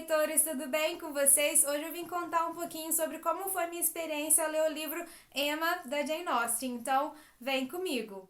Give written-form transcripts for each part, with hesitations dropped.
leitores, tudo bem com vocês? Hoje eu vim contar um pouquinho sobre como foi minha experiência ao ler o livro Emma, da Jane Austen, então vem comigo.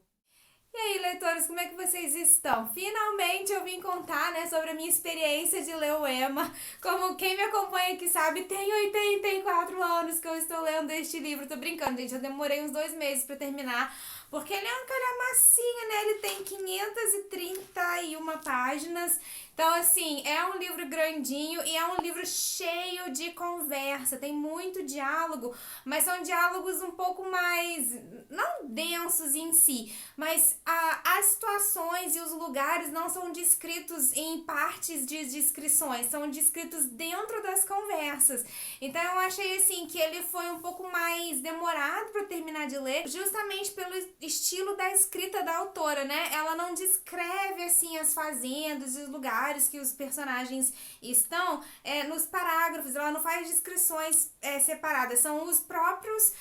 E aí, leitores, como é que vocês estão? Finalmente eu vim contar, sobre a minha experiência de ler o Emma. Como quem me acompanha aqui sabe, tem 84 anos que eu estou lendo este livro. Tô brincando, gente, eu demorei uns 2 meses pra terminar, porque ele é um calhamacinho, né? Ele tem 531 páginas. Então, assim, é um livro grandinho e é um livro cheio de conversa. Tem muito diálogo, mas são diálogos um pouco mais, não densos em si, mas as situações e os lugares não são descritos em partes de descrições, são descritos dentro das conversas. Então eu achei assim que ele foi um pouco mais demorado para terminar de ler, justamente pelo estilo da escrita da autora, né? Ela não descreve assim as fazendas e os lugares que os personagens estão nos parágrafos, ela não faz descrições separadas, são os próprios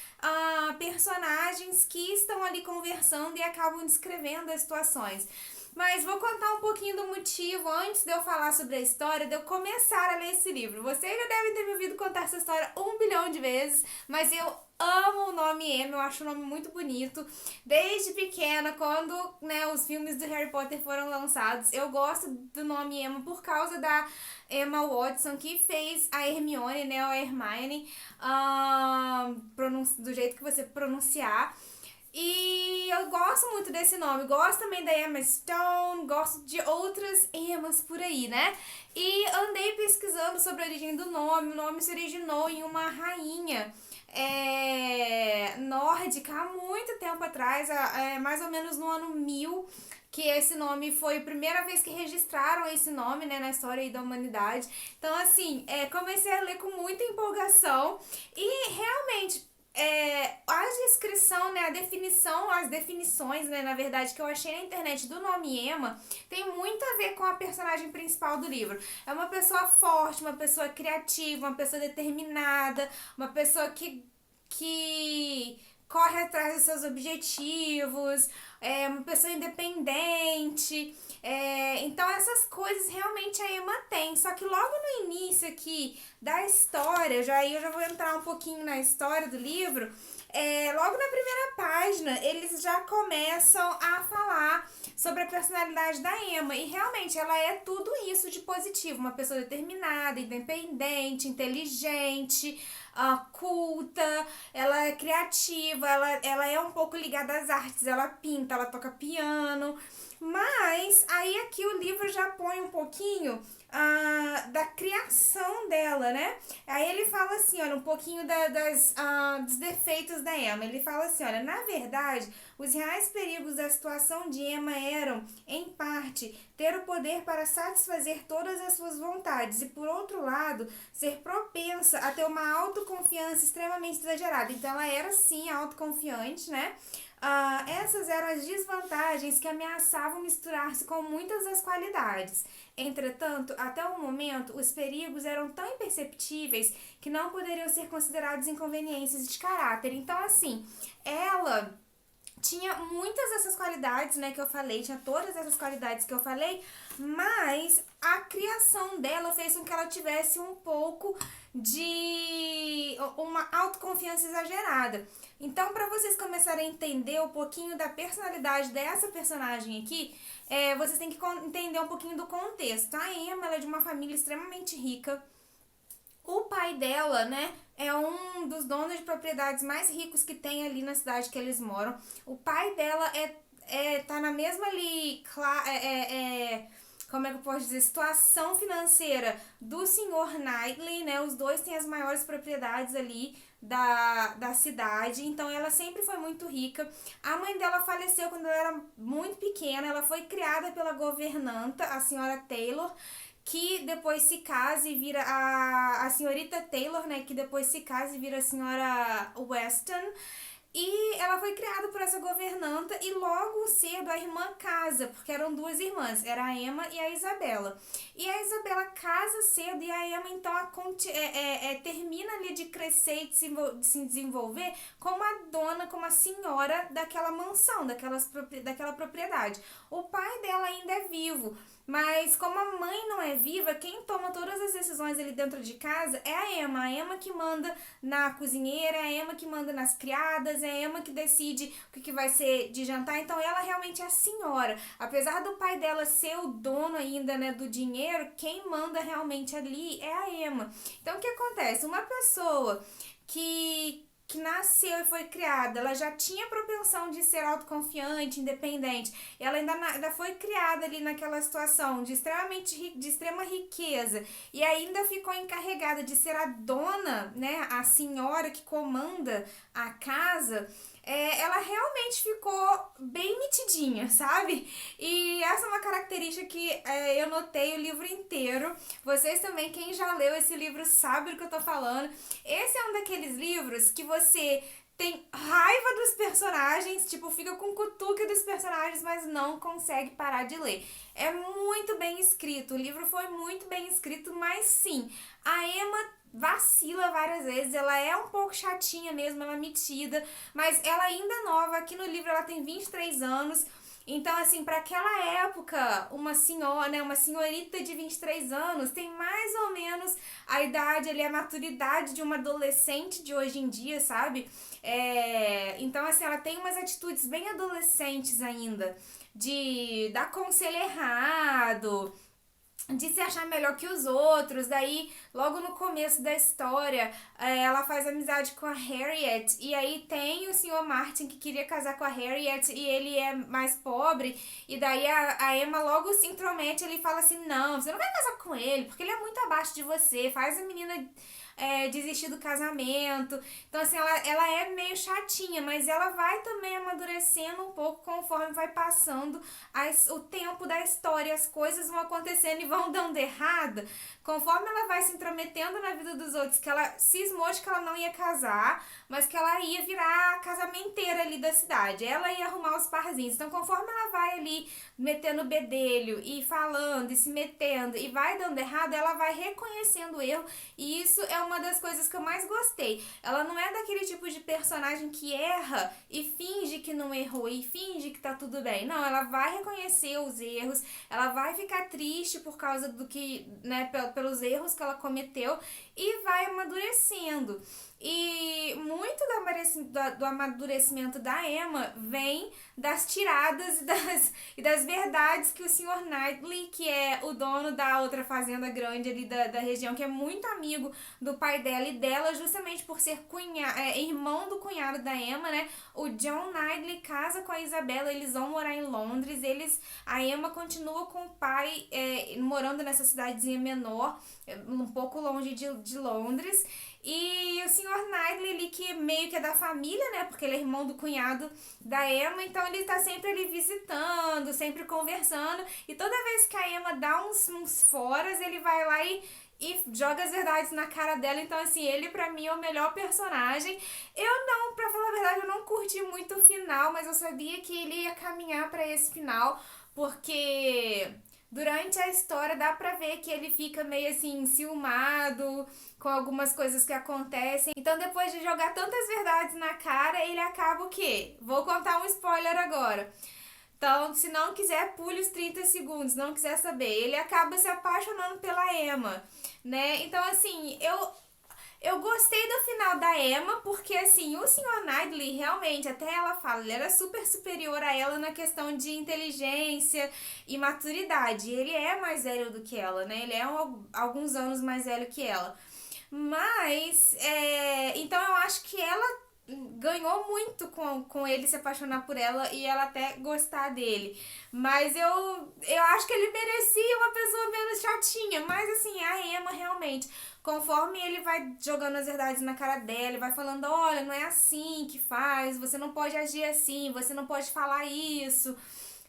personagens que estão ali conversando e acabam descrevendo as situações. Mas vou contar um pouquinho do motivo antes de eu falar sobre a história, de eu começar a ler esse livro. Vocês já devem ter me ouvido contar essa história 1 bilhão de vezes, mas eu amo o nome Emma, eu acho o nome muito bonito. Desde pequena, quando os filmes do Harry Potter foram lançados, eu gosto do nome Emma por causa da Emma Watson, que fez a Hermione, a Hermione, do jeito que você pronunciar. E eu gosto muito desse nome, gosto também da Emma Stone, gosto de outras Emmas por aí, né? E andei pesquisando sobre a origem do nome. O nome se originou em uma rainha nórdica há muito tempo atrás, mais ou menos no ano 1000, que esse nome foi a primeira vez que registraram esse nome, na história aí da humanidade. Então, assim, comecei a ler com muita empolgação e realmente a descrição, a definição, as definições, na verdade, que eu achei na internet do nome Emma, tem muito a ver com a personagem principal do livro. É uma pessoa forte, uma pessoa criativa, uma pessoa determinada, uma pessoa que corre atrás dos seus objetivos, uma pessoa independente. Então essas coisas realmente a Emma tem, só que logo no início aqui da história, eu já vou entrar um pouquinho na história do livro, logo na primeira página eles já começam a falar sobre a personalidade da Emma, e realmente ela é tudo isso de positivo, uma pessoa determinada, independente, inteligente, culta, ela é criativa, ela é um pouco ligada às artes, ela pinta, ela toca piano, mas aí aqui o livro já põe um pouquinho da criação dela, né? Aí ele fala assim, olha, um pouquinho dos defeitos da Emma. Ele fala assim, olha, na verdade, os reais perigos da situação de Emma eram, em parte, ter o poder para satisfazer todas as suas vontades e, por outro lado, ser propensa a ter uma autoconfiança extremamente exagerada. Então, ela era, sim, autoconfiante, né? Essas eram as desvantagens que ameaçavam misturar-se com muitas das qualidades. Entretanto, até o momento, os perigos eram tão imperceptíveis que não poderiam ser considerados inconveniências de caráter. Então, assim, ela tinha muitas dessas qualidades, que eu falei, tinha todas essas qualidades que eu falei, mas a criação dela fez com que ela tivesse um pouco de uma autoconfiança exagerada. Então, para vocês começarem a entender um pouquinho da personalidade dessa personagem aqui, vocês têm que entender um pouquinho do contexto. A Emma, ela é de uma família extremamente rica. O pai dela, é um dos donos de propriedades mais ricos que tem ali na cidade que eles moram. O pai dela tá na mesma ali, como é que eu posso dizer, situação financeira do senhor Knightley, Os dois têm as maiores propriedades ali da cidade, então ela sempre foi muito rica. A mãe dela faleceu quando ela era muito pequena, ela foi criada pela governanta, a senhora Taylor, que depois se casa e vira a senhorita Taylor, que depois se casa e vira a senhora Weston. E ela foi criada por essa governanta e logo cedo a irmã casa, porque eram 2 irmãs, era a Emma e a Isabela. E a Isabela casa cedo e a Emma então termina ali de crescer e de se desenvolver como a dona, como a senhora daquela mansão, daquela propriedade. O pai dela ainda é vivo, Mas como a mãe não é viva, quem toma todas as decisões ali dentro de casa é a Emma que manda na cozinheira, é a Emma que manda nas criadas, é a Emma que decide o que vai ser de jantar, então ela realmente é a senhora. Apesar do pai dela ser o dono ainda, né, do dinheiro, quem manda realmente ali é a Emma. Então o que acontece? Uma pessoa que nasceu e foi criada, ela já tinha propensão de ser autoconfiante, independente. Ela ainda foi criada ali naquela situação de extrema riqueza e ainda ficou encarregada de ser a dona, né, a senhora que comanda a casa. Ela realmente ficou bem metidinha, sabe? E essa é uma característica que eu notei o livro inteiro. Vocês também, quem já leu esse livro sabe do que eu tô falando. Esse é um daqueles livros que você tem raiva dos personagens, tipo, fica com cutuca dos personagens, mas não consegue parar de ler. É muito bem escrito, o livro foi muito bem escrito, mas sim, a Emma vacila várias vezes, ela é um pouco chatinha mesmo, ela é metida, mas ela ainda é nova, aqui no livro ela tem 23 anos, então, assim, para aquela época, uma senhora, né, uma senhorita de 23 anos tem mais ou menos a idade ali, a maturidade de uma adolescente de hoje em dia, sabe? Então, assim, ela tem umas atitudes bem adolescentes ainda, de dar conselho errado, de se achar melhor que os outros. Daí, logo no começo da história, ela faz amizade com a Harriet, e aí tem o Sr. Martin que queria casar com a Harriet e ele é mais pobre, e daí a Emma logo se intromete, ele fala assim, não, você não vai casar com ele, porque ele é muito abaixo de você, faz a menina desistir do casamento. Então, assim, ela é meio chatinha, mas ela vai também amadurecendo um pouco conforme vai passando o tempo da história, as coisas vão acontecendo e vão dando errado, conforme ela vai se intrometendo na vida dos outros, que ela cismou de que ela não ia casar, mas que ela ia virar a casamenteira ali da cidade, ela ia arrumar os parzinhos. Então, conforme ela vai ali metendo o bedelho e falando e se metendo e vai dando errado, ela vai reconhecendo o erro, e isso é uma das coisas que eu mais gostei. Ela não é daquele tipo de personagem que erra e finge que não errou e finge que tá tudo bem. Não, ela vai reconhecer os erros, ela vai ficar triste por causa do que, né, pelos erros que ela cometeu e vai amadurecendo. E muito do amadurecimento da Emma vem das tiradas e das verdades que o Sr. Knightley, que é o dono da outra fazenda grande ali da região, que é muito amigo do pai dela e dela, justamente por ser irmão do cunhado da Emma, né? O John Knightley casa com a Isabella, eles vão morar em Londres, a Emma continua com o pai morando nessa cidadezinha menor, um pouco longe de Londres. E o Sr. Knightley ali, que meio que é da família, né? Porque ele é irmão do cunhado da Emma, então ele tá sempre ali visitando, sempre conversando. E toda vez que a Emma dá uns foras, ele vai lá e joga as verdades na cara dela. Então, assim, ele pra mim é o melhor personagem. Pra falar a verdade, eu não curti muito o final, mas eu sabia que ele ia caminhar pra esse final, porque durante a história dá pra ver que ele fica meio assim, enciumado com algumas coisas que acontecem. Então, depois de jogar tantas verdades na cara, ele acaba o quê? Vou contar um spoiler agora. Então, se não quiser, pule os 30 segundos, não quiser saber. Ele acaba se apaixonando pela Emma, né? Então, assim, eu gostei do final da Emma, porque assim, o Sr. Knightley realmente, até ela fala, ele era super superior a ela na questão de inteligência e maturidade. Ele é mais velho do que ela, né? Ele é alguns anos mais velho que ela. Mas, então eu acho que ela ganhou muito com ele se apaixonar por ela e ela até gostar dele. Mas eu acho que ele merecia uma pessoa menos chatinha. Mas assim, a Emma realmente, conforme ele vai jogando as verdades na cara dela, ele vai falando, olha, não é assim que faz, você não pode agir assim, você não pode falar isso.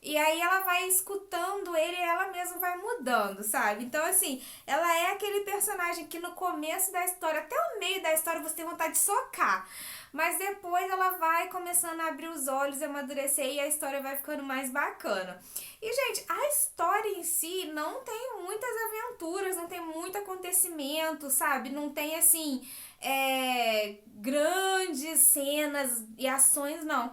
E aí ela vai escutando ele e ela mesma vai mudando, sabe? Então, assim, ela é aquele personagem que no começo da história, até o meio da história, você tem vontade de socar. Mas depois ela vai começando a abrir os olhos, amadurecer e a história vai ficando mais bacana. E, gente, a história em si não tem muitas aventuras, não tem muito acontecimento, sabe? Não tem, assim, grandes cenas e ações, não.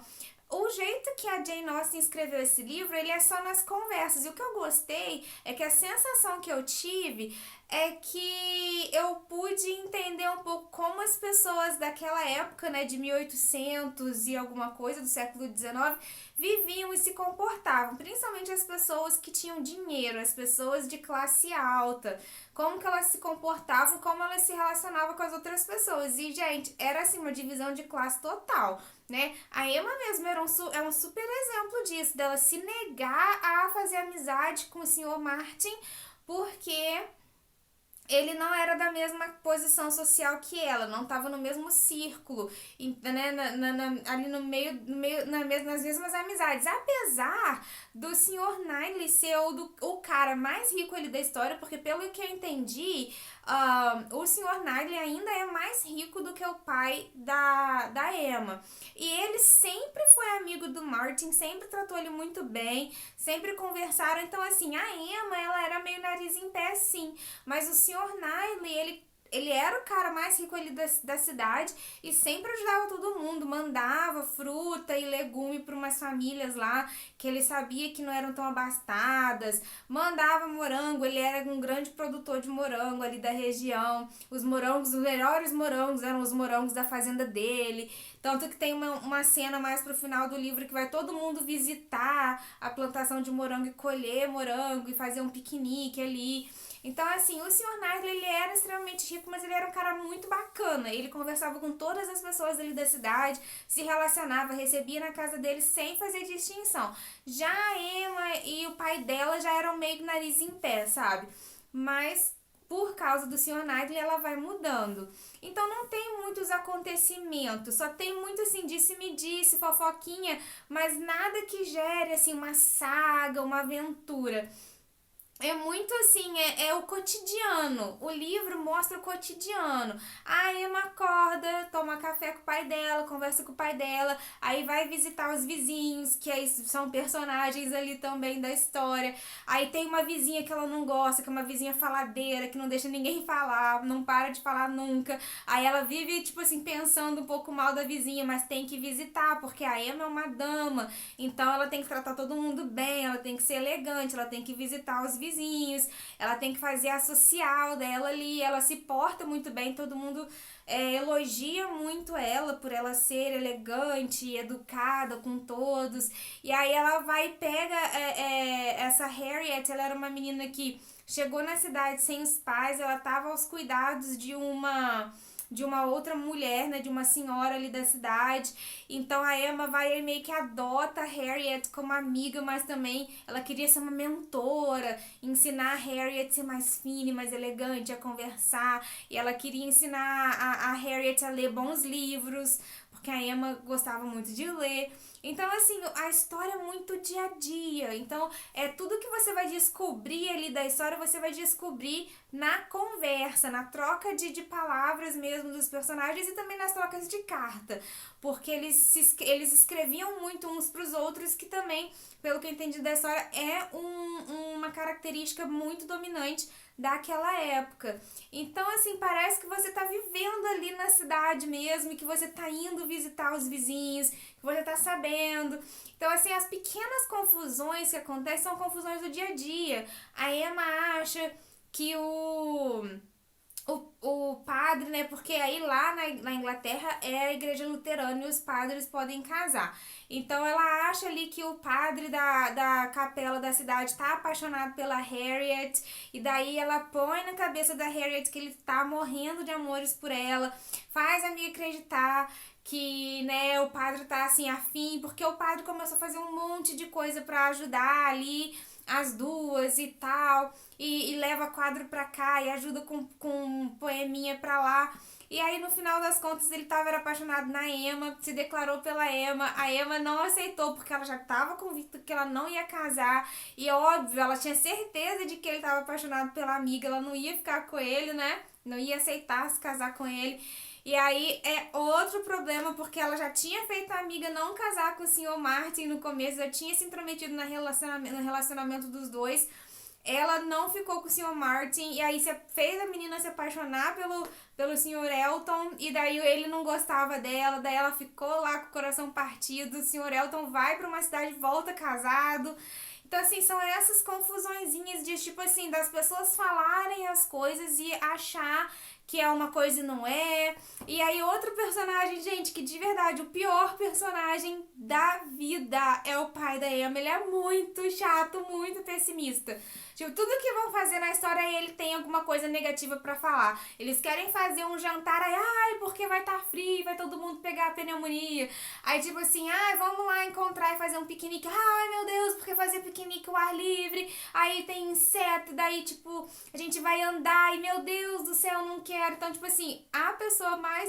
O jeito que a Jane Austen escreveu esse livro, ele é só nas conversas. E o que eu gostei é que a sensação que eu tive é que eu pude entender um pouco como as pessoas daquela época, né, de 1800 e alguma coisa, do século XIX, viviam e se comportavam. Principalmente as pessoas que tinham dinheiro, as pessoas de classe alta. Como que elas se comportavam, como elas se relacionavam com as outras pessoas. E, gente, era assim uma divisão de classe total, né? A Emma mesmo é um super exemplo disso, dela se negar a fazer amizade com o senhor Martin, porque ele não era da mesma posição social que ela, não estava no mesmo círculo, né, ali nas mesmas amizades. Apesar do senhor Knightley ser o cara mais rico ali da história, porque pelo que eu entendi, o senhor Knightley ainda é mais rico do que o pai da Emma. E ele sempre foi amigo do Martin, sempre tratou ele muito bem, sempre conversaram. Então, assim, a Emma, ela era meio nariz em pé, sim. Mas o senhor Knightley, ele era o cara mais rico ali da cidade e sempre ajudava todo mundo, mandava fruta e legume para umas famílias lá que ele sabia que não eram tão abastadas, mandava morango, ele era um grande produtor de morango ali da região, os melhores morangos eram os morangos da fazenda dele, tanto que tem uma cena mais pro final do livro que vai todo mundo visitar a plantação de morango e colher morango e fazer um piquenique ali. Então, assim, o senhor Knightley, ele era extremamente rico, mas ele era um cara muito bacana. Ele conversava com todas as pessoas ali da cidade, se relacionava, recebia na casa dele sem fazer distinção. Já a Emma e o pai dela já eram meio nariz em pé, sabe? Mas por causa do senhor Knightley, ela vai mudando. Então não tem muitos acontecimentos, só tem muito assim, disse-me-disse, fofoquinha, mas nada que gere assim uma saga, uma aventura. É muito assim, é o cotidiano. O livro mostra o cotidiano. A Emma acorda, toma café com o pai dela, conversa com o pai dela, aí vai visitar os vizinhos, que aí são personagens ali também da história. Aí tem uma vizinha que ela não gosta, que é uma vizinha faladeira, que não deixa ninguém falar, não para de falar nunca. Aí ela vive, tipo assim, pensando um pouco mal da vizinha, mas tem que visitar, porque a Emma é uma dama, então ela tem que tratar todo mundo bem, ela tem que ser elegante, ela tem que visitar os vizinhos, ela tem que fazer a social dela ali, ela se porta muito bem, todo mundo elogia muito ela por ela ser elegante, educada com todos, e aí ela vai e pega essa Harriet, ela era uma menina que chegou na cidade sem os pais, ela estava aos cuidados de uma outra mulher, né, de uma senhora ali da cidade. Então a Emma vai e meio que adota a Harriet como amiga, mas também ela queria ser uma mentora, ensinar a Harriet a ser mais fina e mais elegante, a conversar, e ela queria ensinar a Harriet a ler bons livros, porque a Emma gostava muito de ler. Então, assim, a história é muito dia a dia. Então, tudo que você vai descobrir ali da história, você vai descobrir na conversa, na troca de palavras mesmo dos personagens e também nas trocas de carta. Porque eles escreviam muito uns pros outros, que também, pelo que eu entendi da história, é uma característica muito dominante daquela época. Então, assim, parece que você tá vivendo ali na cidade mesmo, e que você tá indo visitar os vizinhos, que você tá sabendo. Então, assim, as pequenas confusões que acontecem são confusões do dia a dia. A Emma acha que o padre, né? Porque aí lá na Inglaterra é a igreja luterana e os padres podem casar. Então ela acha ali que o padre da capela da cidade tá apaixonado pela Harriet. E daí ela põe na cabeça da Harriet que ele tá morrendo de amores por ela. Faz a amiga acreditar que, né, o padre tá assim afim, porque o padre começou a fazer um monte de coisa pra ajudar ali as duas e tal, e leva quadro pra cá e ajuda com poeminha pra lá. E aí, no final das contas, ele tava apaixonado na Emma, se declarou pela Emma. A Emma não aceitou, porque ela já tava convicta que ela não ia casar. E óbvio, ela tinha certeza de que ele tava apaixonado pela amiga, ela não ia ficar com ele, né? Não ia aceitar se casar com ele. E aí é outro problema, porque ela já tinha feito a amiga não casar com o senhor Martin no começo, já tinha se intrometido no relacionamento dos dois. ela não ficou com o Sr. Martin, e aí fez a menina se apaixonar pelo Sr. Elton, e daí ele não gostava dela, daí ela ficou lá com o coração partido, o Sr. Elton vai pra uma cidade e volta casado. Então, assim, são essas confusõezinhas de, tipo assim, das pessoas falarem as coisas e achar que é uma coisa e não é. E aí, outro personagem, gente, que de verdade, o pior personagem da vida é o pai da Emma. Ele é muito chato, muito pessimista. Tipo, tudo que vão fazer na história, ele tem alguma coisa negativa pra falar. Eles querem fazer um jantar, aí, ai, porque vai estar frio, vai todo mundo pegar a pneumonia. Aí, tipo assim, ai, vamos lá encontrar e fazer um piquenique. Ai, meu Deus, porque fazer piquenique ao ar livre. Aí tem inseto, daí, tipo, a gente vai andar e, meu Deus do céu, não quero. Então, tipo assim,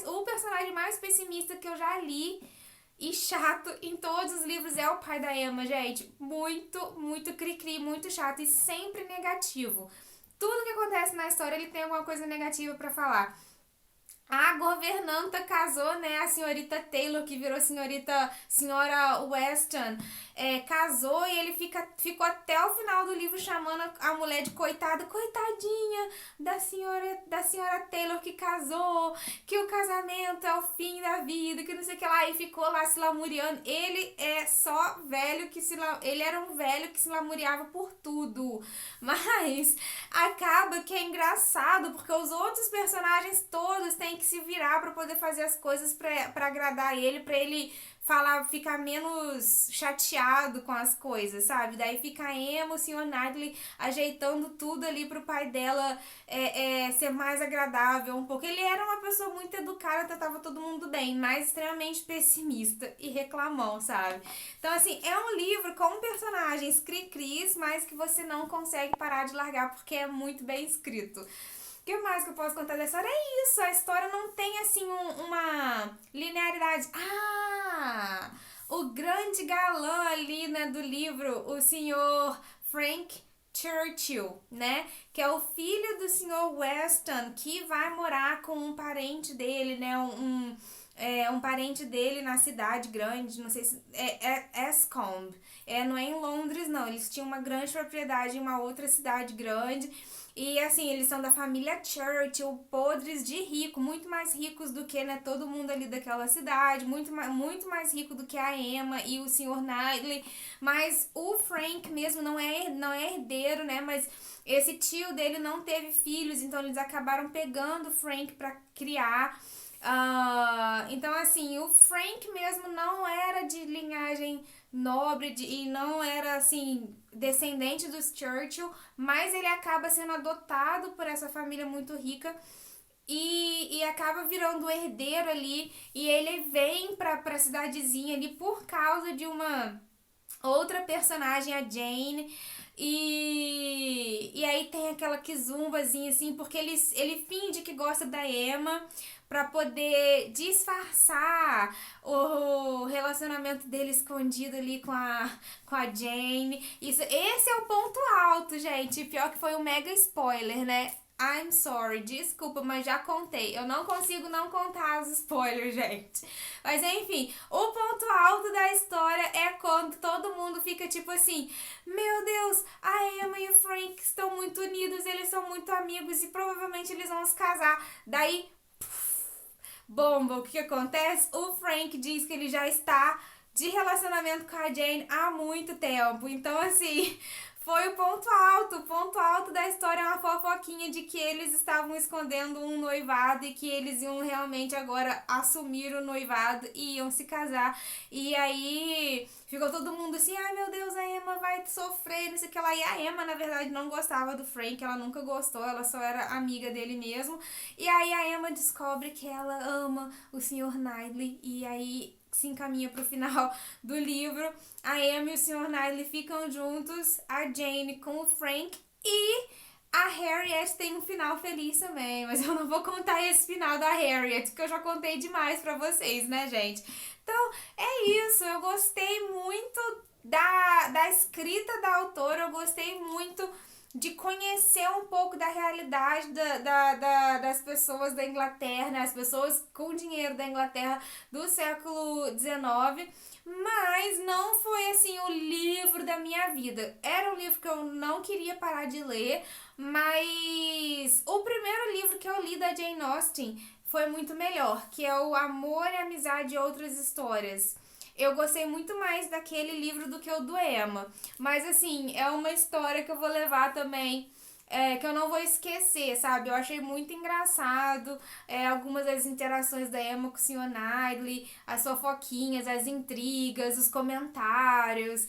o personagem mais pessimista que eu já li e chato em todos os livros é o pai da Emma, gente. Muito, muito cri-cri, muito chato e sempre negativo. Tudo que acontece na história, ele tem alguma coisa negativa pra falar. A governanta casou, né? A senhorita Taylor, que virou senhora Weston, casou e ele ficou até o final do livro chamando a mulher de coitada, coitadinha da senhora Taylor que casou, que o casamento é o fim da vida, que não sei o que lá, e ficou lá se lamuriando. Ele é só velho ele era um velho que se lamuriava por tudo. Mas acaba que é engraçado, porque os outros personagens todos têm que se virar pra poder fazer as coisas pra agradar ele, pra ele ficar menos chateado com as coisas, sabe? Daí fica a Emma, o Sr. Knightley ajeitando tudo ali pro pai dela ser mais agradável um pouco. Ele era uma pessoa muito educada, tratava todo mundo bem, mas extremamente pessimista e reclamão, sabe? Então, assim, é um livro com personagens cri-cris, mas que você não consegue parar de largar porque é muito bem escrito. O que mais que eu posso contar da história? É isso, a história não tem, assim, uma linearidade. O grande galã ali, né, do livro, o senhor Frank Churchill, né, que é o filho do senhor Weston, que vai morar com um parente dele, né, um parente dele na cidade grande, não sei se é Escombe, não é em Londres não, eles tinham uma grande propriedade em uma outra cidade grande. E assim, eles são da família Churchill, podres de rico, muito mais ricos do que, né, todo mundo ali daquela cidade, muito mais rico do que a Emma e o Sr. Knightley. Mas o Frank mesmo não é herdeiro, né, mas esse tio dele não teve filhos, então eles acabaram pegando o Frank pra criar. Então, assim, o Frank mesmo não era de linhagem nobre e não era, assim, descendente dos Churchill, mas ele acaba sendo adotado por essa família muito rica e acaba virando o herdeiro ali, e ele vem pra cidadezinha ali por causa de uma outra personagem, a Jane. E aí tem aquela quizumbazinha, assim, porque ele finge que gosta da Emma pra poder disfarçar o relacionamento dele escondido ali com a Jane. Esse é o ponto alto, gente. Pior que foi um mega spoiler, né? I'm sorry, desculpa, mas já contei. Eu não consigo não contar os spoilers, gente. Mas enfim, o ponto alto da história é quando todo mundo fica tipo assim: meu Deus, a Emma e o Frank estão muito unidos, eles são muito amigos e provavelmente eles vão se casar. Daí, bomba, o que acontece? O Frank diz que ele já está de relacionamento com a Jane há muito tempo. Então, assim, foi o ponto alto da história é uma fofoquinha de que eles estavam escondendo um noivado e que eles iam realmente agora assumir o noivado e iam se casar. E aí ficou todo mundo assim: ai meu Deus, a Emma vai sofrer, não sei o que lá. E a Emma, na verdade, não gostava do Frank, ela nunca gostou, ela só era amiga dele mesmo. E aí a Emma descobre que ela ama o Sr. Knightley e aí se encaminha pro final do livro. A Emma e o Sr. Knightley ficam juntos, a Jane com o Frank e a Harriet tem um final feliz também, mas eu não vou contar esse final da Harriet, porque eu já contei demais pra vocês, né, gente? Então, é isso, eu gostei muito da escrita da autora, eu gostei muito de conhecer um pouco da realidade das pessoas da Inglaterra, né? As pessoas com dinheiro da Inglaterra do século XIX, mas não foi assim o livro da minha vida. Era um livro que eu não queria parar de ler, mas o primeiro livro que eu li da Jane Austen foi muito melhor, que é o Amor e Amizade e Outras Histórias. Eu gostei muito mais daquele livro do que o do Emma. Mas assim, é uma história que eu vou levar também. Que eu não vou esquecer, sabe? Eu achei muito engraçado algumas das interações da Emma com o Sr. Knightley, as fofoquinhas, as intrigas, os comentários.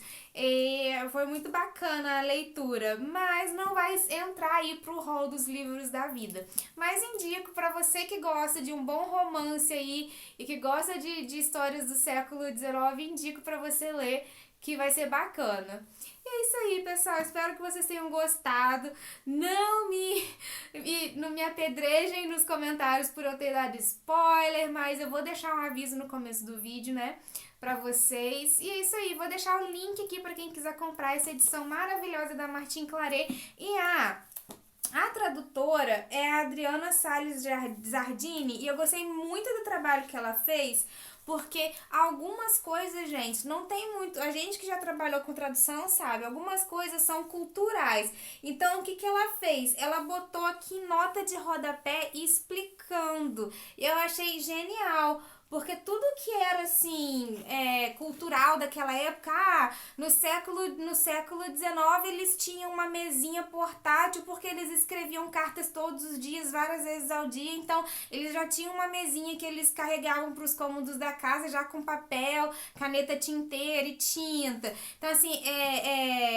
Foi muito bacana a leitura, mas não vai entrar aí pro hall dos livros da vida. Mas indico para você que gosta de um bom romance aí e que gosta de histórias do século XIX, indico para você ler, que vai ser bacana. E é isso aí, pessoal. Espero que vocês tenham gostado. Não me apedrejem nos comentários por eu ter dado spoiler, mas eu vou deixar um aviso no começo do vídeo, né? Pra vocês. E é isso aí. Vou deixar o link aqui pra quem quiser comprar essa edição maravilhosa da Martin Claret. E a tradutora é a Adriana Salles Zardini e eu gostei muito do trabalho que ela fez, porque algumas coisas, gente, não tem muito. A gente que já trabalhou com tradução sabe, algumas coisas são culturais. Então, o que ela fez? Ela botou aqui nota de rodapé explicando. Eu achei genial. Porque tudo que era, assim, cultural daquela época, no século XIX eles tinham uma mesinha portátil porque eles escreviam cartas todos os dias, várias vezes ao dia, então eles já tinham uma mesinha que eles carregavam para os cômodos da casa já com papel, caneta tinteira e tinta. Então, assim,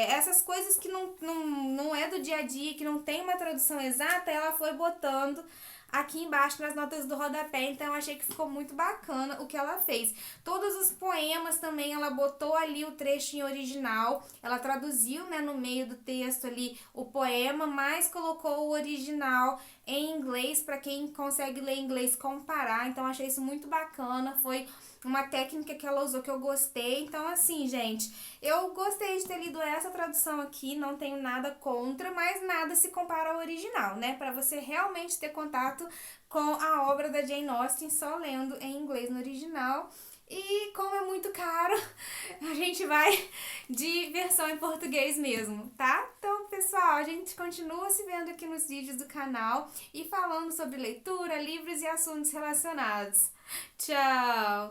essas coisas que não é do dia a dia, que não tem uma tradução exata, ela foi botando aqui embaixo nas notas do rodapé, então eu achei que ficou muito bacana o que ela fez. Todos os poemas também, ela botou ali o trecho em original, ela traduziu, né, no meio do texto ali o poema, mas colocou o original em inglês para quem consegue ler inglês comparar, então eu achei isso muito bacana, foi uma técnica que ela usou que eu gostei. Então, assim, gente, eu gostei de ter lido essa tradução aqui, não tenho nada contra, mas nada se compara ao original, né? Para você realmente ter contato com a obra da Jane Austen só lendo em inglês no original. E como é muito caro, a gente vai de versão em português mesmo, tá? Então, pessoal, a gente continua se vendo aqui nos vídeos do canal e falando sobre leitura, livros e assuntos relacionados. Tchau!